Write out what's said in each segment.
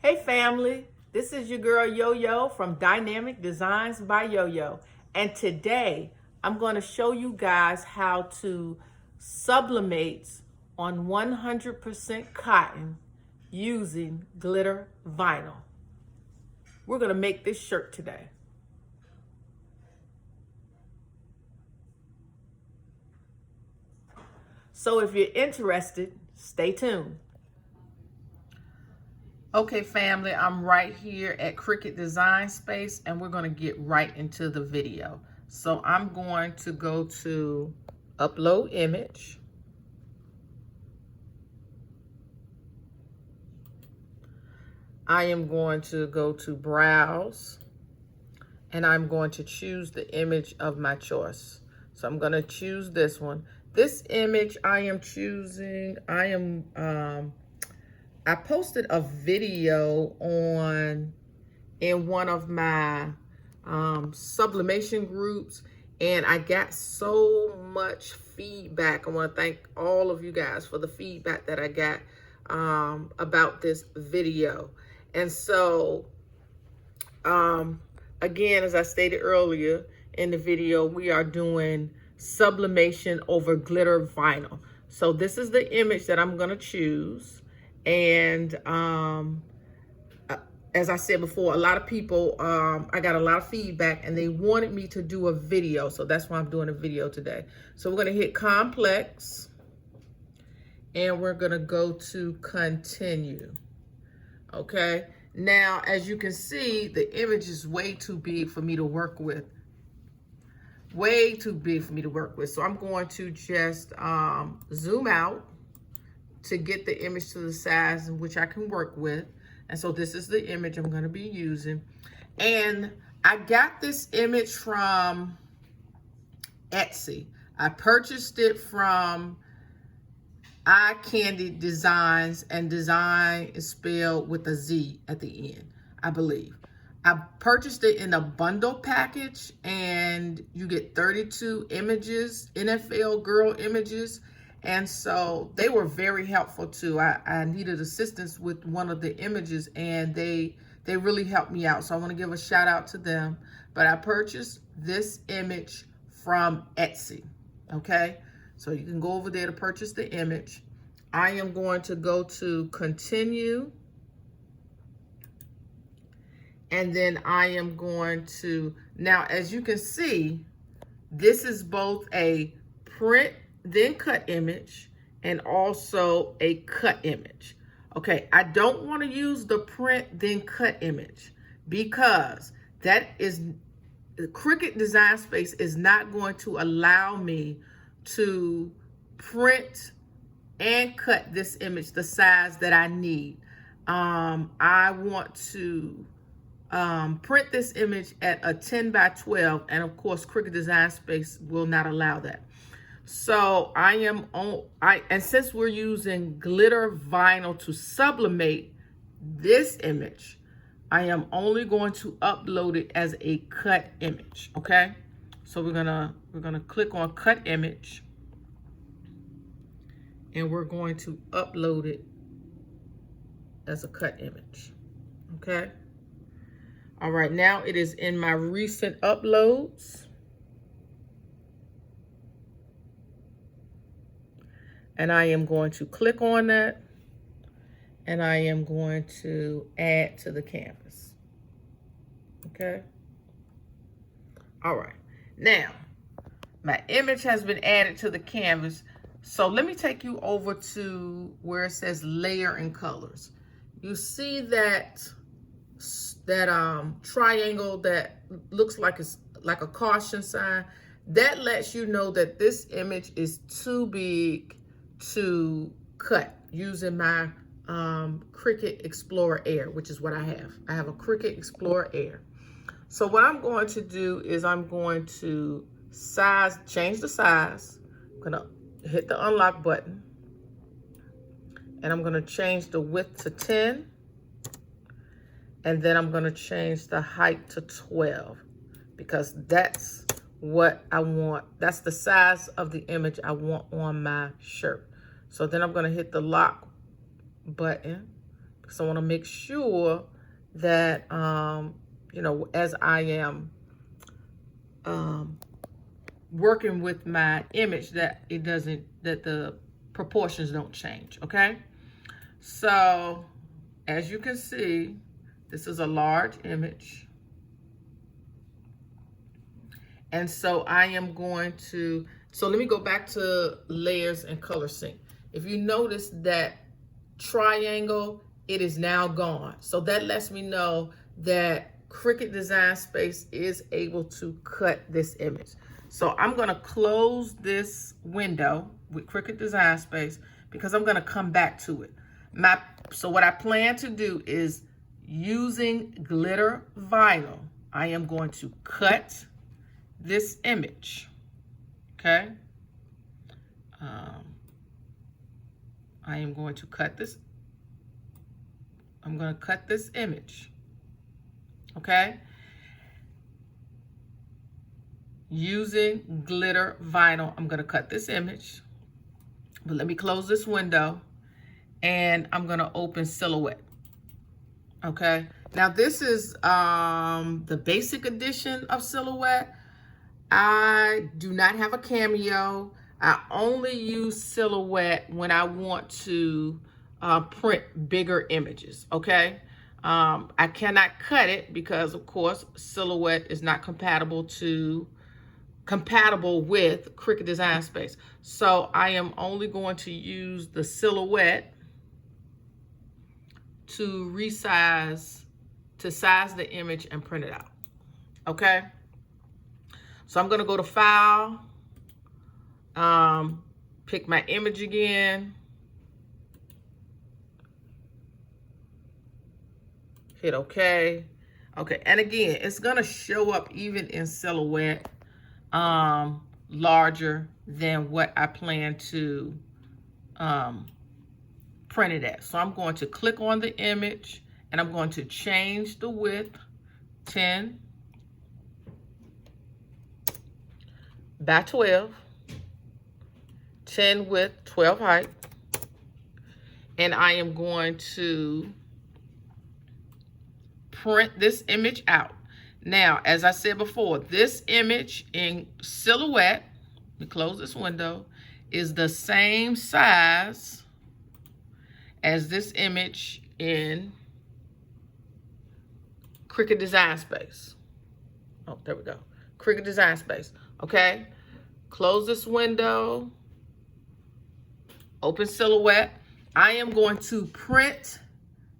Hey family, this is your girl Yo-Yo from Dynamic Designs by Yo-Yo. And today I'm going to show you guys how to sublimate on 100% cotton using glitter vinyl. We're going to make this shirt today. So if you're interested, stay tuned. Okay, family, I'm right here at Cricut Design Space, and we're going to get right into the video. So I'm going to go to Upload Image. I am going to go to Browse, and I'm going to choose the image of my choice. So I'm going to choose this one. This image I am choosing, I posted a video in one of my sublimation groups, and I got so much feedback. I want to thank all of you guys for the feedback that I got about this video. And so again, as I stated earlier in the video, we are doing sublimation over glitter vinyl. So this is the image that I'm going to choose. And as I said before, a lot of people, I got a lot of feedback and they wanted me to do a video. So that's why I'm doing a video today. So we're going to hit complex and we're going to go to continue. Okay. Now, as you can see, the image is way too big for me to work with. Way too big for me to work with. So I'm going to just zoom out to get the image to the size in which I can work with. And so this is the image I'm going to be using. And I got this image from Etsy. I purchased it from Eye Candy Designs, and design is spelled with a Z at the end, I believe. I purchased it in a bundle package, and you get 32 images, NFL girl images. And so they were very helpful too. I needed assistance with one of the images, and they really helped me out. So I want to give a shout out to them. But I purchased this image from Etsy. Okay, so you can go over there to purchase the image. I am going to go to continue. And then I am going to, now as you can see, this is both a print then cut image and also a cut image. Okay, I don't want to use the print then cut image because that is, the Cricut Design Space is not going to allow me to print and cut this image the size that I need. I want to print this image at a 10 by 12, and of course Cricut Design Space will not allow that. So and since we're using glitter vinyl to sublimate this image, I am only going to upload it as a cut image. Okay, so we're gonna click on cut image, and we're going to upload it as a cut image. Okay. All right, now it is in my recent uploads. And I am going to click on that, and I am going to add to the canvas. Okay. All right. Now, my image has been added to the canvas. So let me take you over to where it says layer and colors. You see that triangle that looks like it's like a caution sign. That lets you know that this image is too big to cut using my Cricut Explorer Air, which is what I have. I have a Cricut Explorer Air. So what I'm going to do is I'm going to change the size. I'm gonna hit the unlock button, and I'm gonna change the width to 10, and then I'm gonna change the height to 12 because that's what I want. That's the size of the image I want on my shirt. So then I'm gonna hit the lock button So I want to make sure that, you know, as I am working with my image, that it doesn't, that the proportions don't change, okay? So as you can see, this is a large image. And so I am going to, so let me go back to layers and color sync. If you notice that triangle, it is now gone. So that lets me know that Cricut Design Space is able to cut this image. So I'm gonna close this window with Cricut Design Space because I'm gonna come back to it. So what I plan to do is, using glitter vinyl, I am going to cut this image, okay? I am going to cut this. I'm going to cut this image, okay? Using glitter vinyl, I'm going to cut this image. But let me close this window, and I'm going to open Silhouette, okay? Now this is the basic edition of Silhouette. I do not have a Cameo. I only use Silhouette when I want to print bigger images, okay? I cannot cut it because, of course, Silhouette is not compatible with Cricut Design Space. So I am only going to use the Silhouette to size the image and print it out, okay? So I'm gonna go to File, pick my image again, hit OK. Okay, and again, it's gonna show up even in Silhouette larger than what I plan to print it at. So I'm going to click on the image and I'm going to change the width 10 by 12, 10 width, 12 height, and I am going to print this image out. Now, as I said before, this image in Silhouette, let me close this window, is the same size as this image in Cricut Design Space. Oh, there we go. Cricut Design Space. Okay, close this window, open Silhouette. I am going to print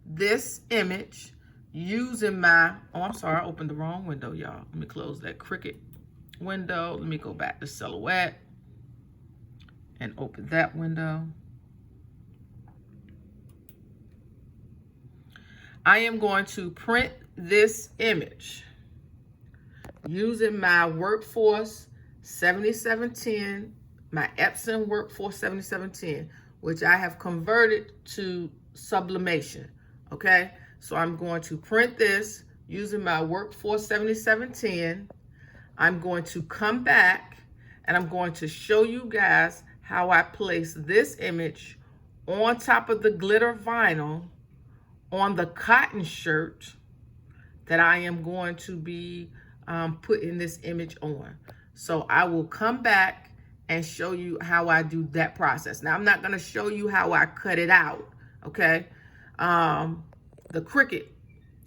this image using my, oh, I'm sorry, I opened the wrong window, y'all. Let me close that Cricut window. Let me go back to Silhouette and open that window. I am going to print this image using my Workforce 7710, my Epson Workforce 7710, which I have converted to Sublimation, okay? So I'm going to print this using my Workforce 7710. I'm going to come back and I'm going to show you guys how I place this image on top of the glitter vinyl on the cotton shirt that I am going to be putting this image on. So I will come back and show you how I do that process. Now, I'm not going to show you how I cut it out, okay? The Cricut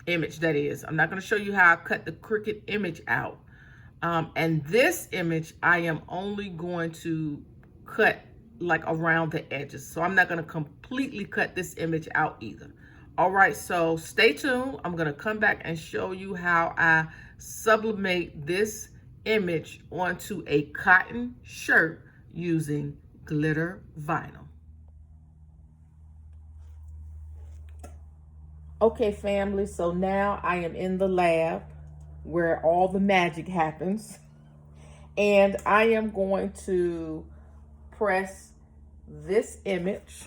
image, that is. I'm not going to show you how I cut the Cricut image out. And this image, I am only going to cut like around the edges. So I'm not going to completely cut this image out either. All right, so stay tuned. I'm going to come back and show you how I sublimate this image onto a cotton shirt using glitter vinyl. Okay, family, so now I am in the lab where all the magic happens, and I am going to press this image.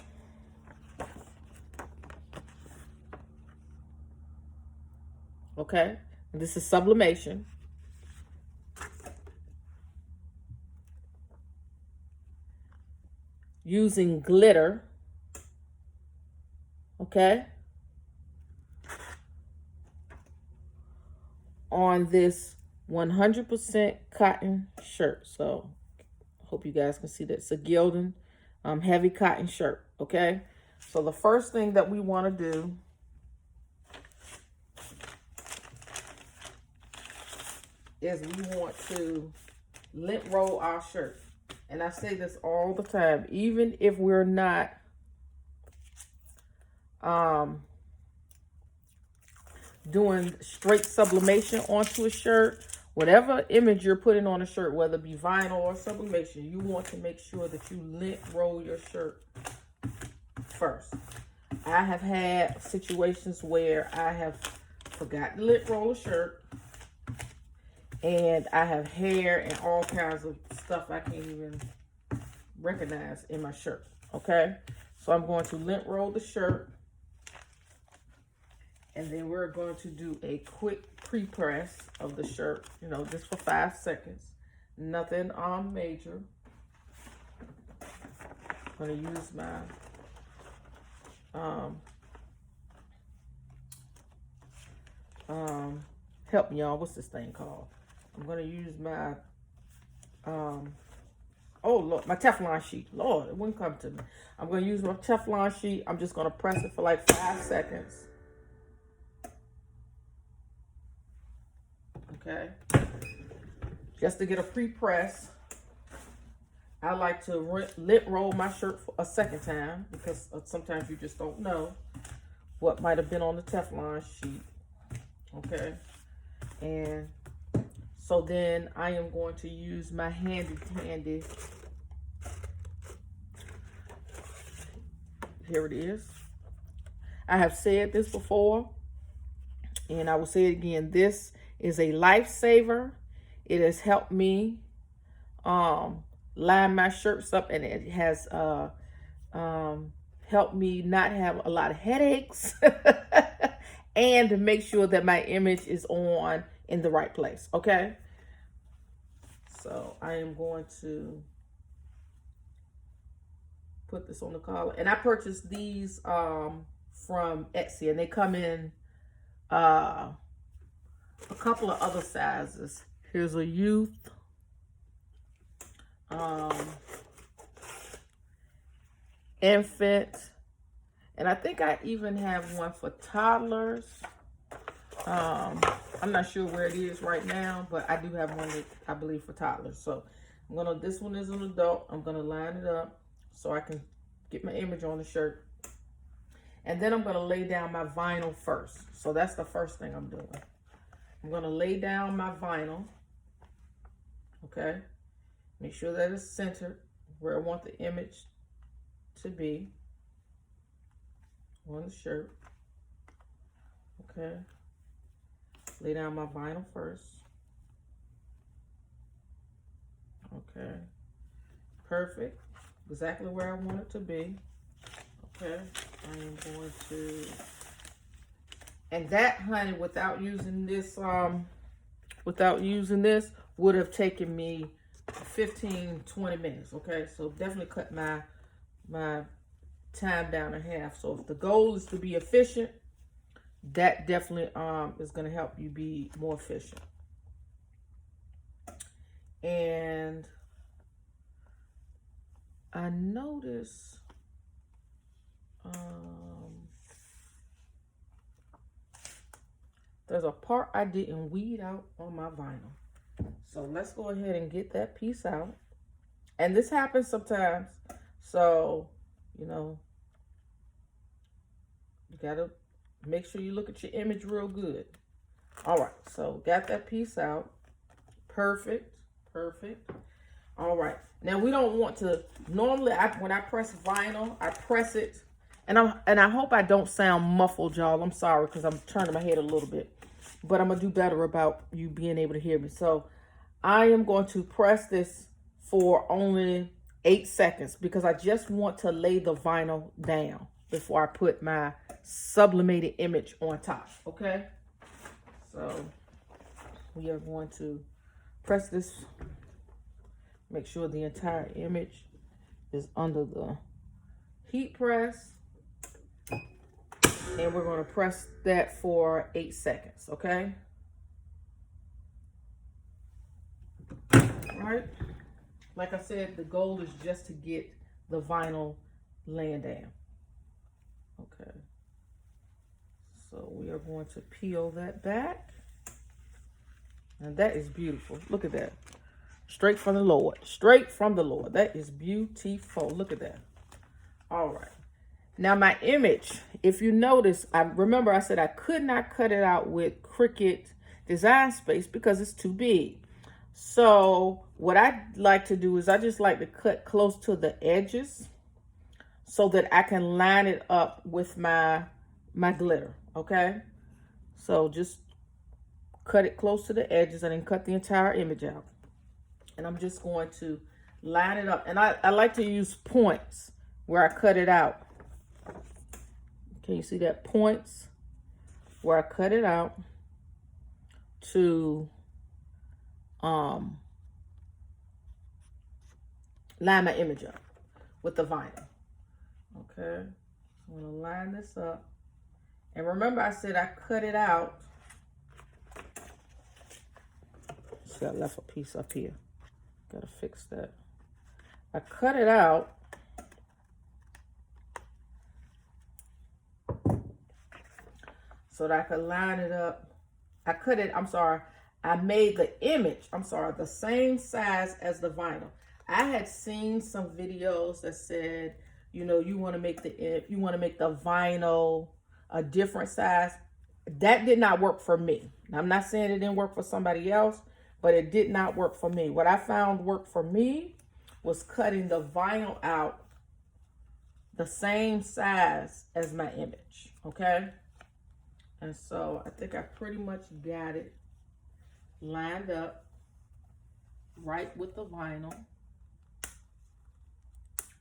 Okay, this is sublimation. Using glitter. Okay. on this 100% cotton shirt. So hope you guys can see that. It's a Gildan heavy cotton shirt, okay? So the first thing that we want to do is we want to lint roll our shirt. And I say this all the time, even if we're not doing straight sublimation onto a shirt, whatever image you're putting on a shirt, whether it be vinyl or sublimation, you want to make sure that you lint roll your shirt first. I have had situations where I have forgotten to lint roll a shirt, and I have hair and all kinds of stuff I can't even recognize in my shirt, okay? So I'm going to lint roll the shirt, and then we're going to do a quick pre-press of the shirt, you know, just for 5 seconds. Nothing major. I'm going to use my help me, y'all. What's this thing called? I'm going to use my oh Lord, my Teflon sheet. Lord, it wouldn't come to me. I'm going to use my Teflon sheet. I'm just going to press it for like 5 seconds. Okay, just to get a pre-press. I like to lint roll my shirt for a second time because sometimes you just don't know what might have been on the Teflon sheet. Okay, and so then I am going to use my handy here it is. I have said this before, and I will say it again. This is a lifesaver. It has helped me line my shirts up, and it has helped me not have a lot of headaches and to make sure that my image is on in the right place, okay? So I am going to put this on the collar. And I purchased these from Etsy, and they come in a couple of other sizes. Here's a youth, infant, and I think I even have one for toddlers. I'm not sure where it is right now, but I do have one that I believe for toddlers. So this one is an adult. I'm gonna line it up so I can get my image on the shirt. And then I'm gonna lay down my vinyl first. So that's the first thing I'm doing. I'm gonna lay down my vinyl, okay? Make sure that it's centered where I want the image to be on the shirt, okay? Lay down my vinyl first, okay? Perfect, exactly where I want it to be, okay? I am going to, and that, honey, without using this, would have taken me 15-20 minutes, okay? So definitely cut my time down in half. So if the goal is to be efficient, that definitely is going to help you be more efficient. And I noticed there's a part I didn't weed out on my vinyl. So let's go ahead and get that piece out. And this happens sometimes. So, you know, you gotta make sure you look at your image real good. All right, so got that piece out. Perfect, perfect. All right, now we don't want to, normally when I press vinyl, I press it, and I hope I don't sound muffled, y'all. I'm sorry, because I'm turning my head a little bit, but I'm gonna do better about you being able to hear me. So I am going to press this for only 8 seconds because I just want to lay the vinyl down before I put my sublimated image on top, okay? So we are going to press this, make sure the entire image is under the heat press, and we're going to press that for 8 seconds, okay? right? Like I said, the goal is just to get the vinyl laying down. Okay. So we are going to peel that back. And that is beautiful. Look at that. Straight from the Lord. Straight from the Lord. That is beautiful. Look at that. All right. Now my image, if you notice, I remember I said I could not cut it out with Cricut Design Space because it's too big. So what I like to do is I just like to cut close to the edges so that I can line it up with my glitter, okay? So just cut it close to the edges and then cut the entire image out. And I'm just going to line it up. And I like to use points where I cut it out. Can you see that? Points where I cut it out to line my image up with the vinyl. Okay, so I'm gonna line this up. And remember I said I cut it out. See, I left a piece up here. Gotta fix that. I cut it out so that I could line it up. I made the image, the same size as the vinyl. I had seen some videos that said, you know, you want to make the vinyl a different size. That did not work for me. I'm not saying it didn't work for somebody else, but it did not work for me. What I found worked for me was cutting the vinyl out the same size as my image, okay? And so I think I pretty much got it lined up right with the vinyl.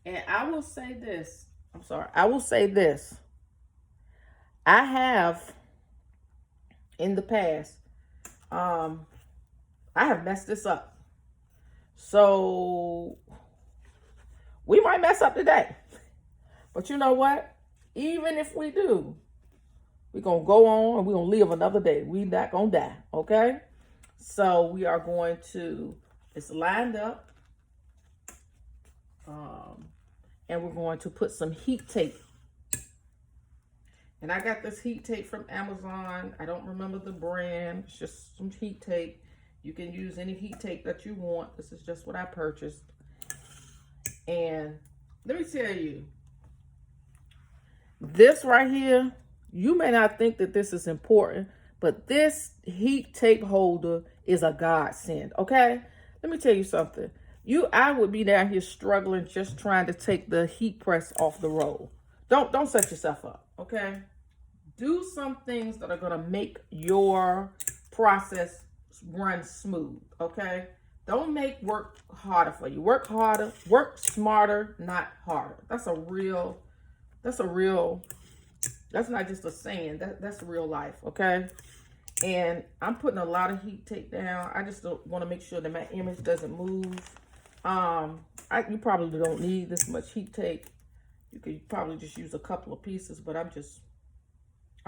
And I will say this, I have in the past, I have messed this up. So we might mess up today. But you know what? Even if we do, we're going to go on and we're going to live another day. We're not going to die, okay? So we are going to, it's lined up. And we're going to put some heat tape. And I got this heat tape from Amazon. I don't remember the brand. It's just some heat tape. You can use any heat tape that you want. This is just what I purchased. And let me tell you, this right here, you may not think that this is important, but this heat tape holder is a godsend, okay? Let me tell you something. I would be down here struggling just trying to take the heat press off the roll. Don't set yourself up, okay? Do some things that are gonna make your process run smooth, okay? Don't make work harder for you. Work harder, work smarter, not harder. That's not just a saying, that's real life, okay? And I'm putting a lot of heat tape down. I just want to make sure that my image doesn't move. You probably don't need this much heat tape. You could probably just use a couple of pieces, but I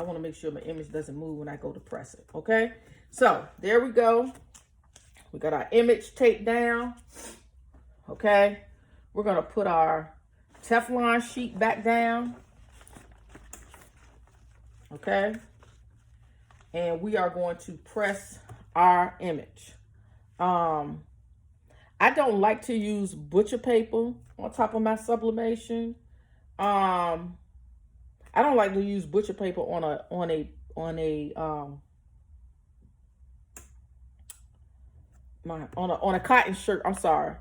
want to make sure my image doesn't move when I go to press it, okay? So there we go. We got our image taped down, okay? We're going to put our Teflon sheet back down, okay? And we are going to press our image. I don't like to use butcher paper on top of my sublimation. I don't like to use butcher paper on a cotton shirt. I'm sorry,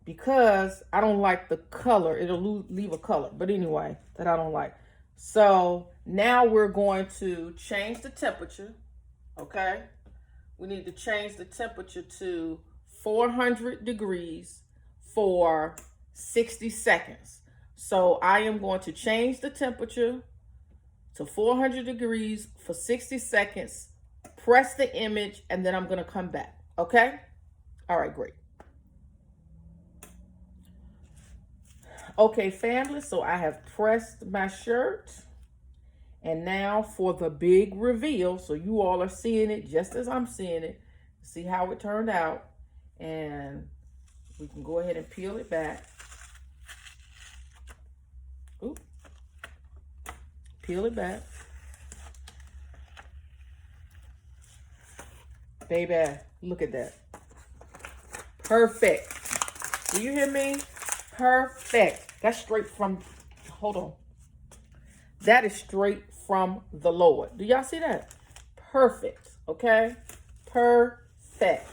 because I don't like the color. It'll leave a color. But anyway, that I don't like. So now we're going to change the temperature. Okay, we need to change the temperature to 400 degrees for 60 seconds. So I am going to change the temperature to 400 degrees for 60 seconds, press the image, and then I'm going to come back. Okay? All right, great. Okay, family, so I have pressed my shirt. And now for the big reveal. So you all are seeing it just as I'm seeing it. See how it turned out. And We can go ahead and peel it back. Oop. Peel it back. Baby, look at that. Perfect. Do you hear me? Perfect. That's straight from, hold on. That is straight from the Lord. Do y'all see that? Perfect, okay? Perfect.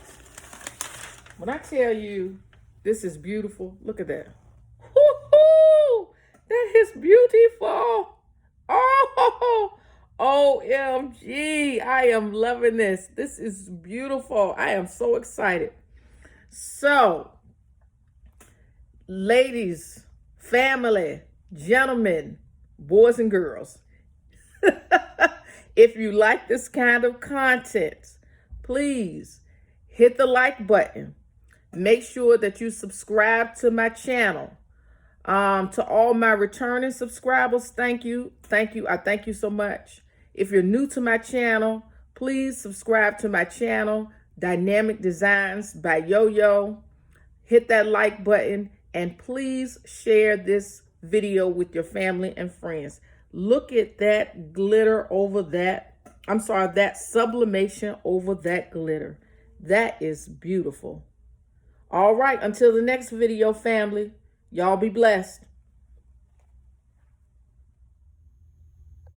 When I tell you this is beautiful, look at that. Woo-hoo! That is beautiful. Oh, OMG. I am loving this. This is beautiful. I am so excited. So, ladies, family, gentlemen, boys and girls, if you like this kind of content, please hit the like button. Make sure that you subscribe to my channel. To all my returning subscribers, thank you. Thank you. I thank you so much. If you're new to my channel, please subscribe to my channel, Dynamic Designs by Yo-Yo. Hit that like button and please share this video with your family and friends. Look at that glitter over that. I'm sorry, that sublimation over that glitter. That is beautiful. All right, until the next video, family, y'all be blessed.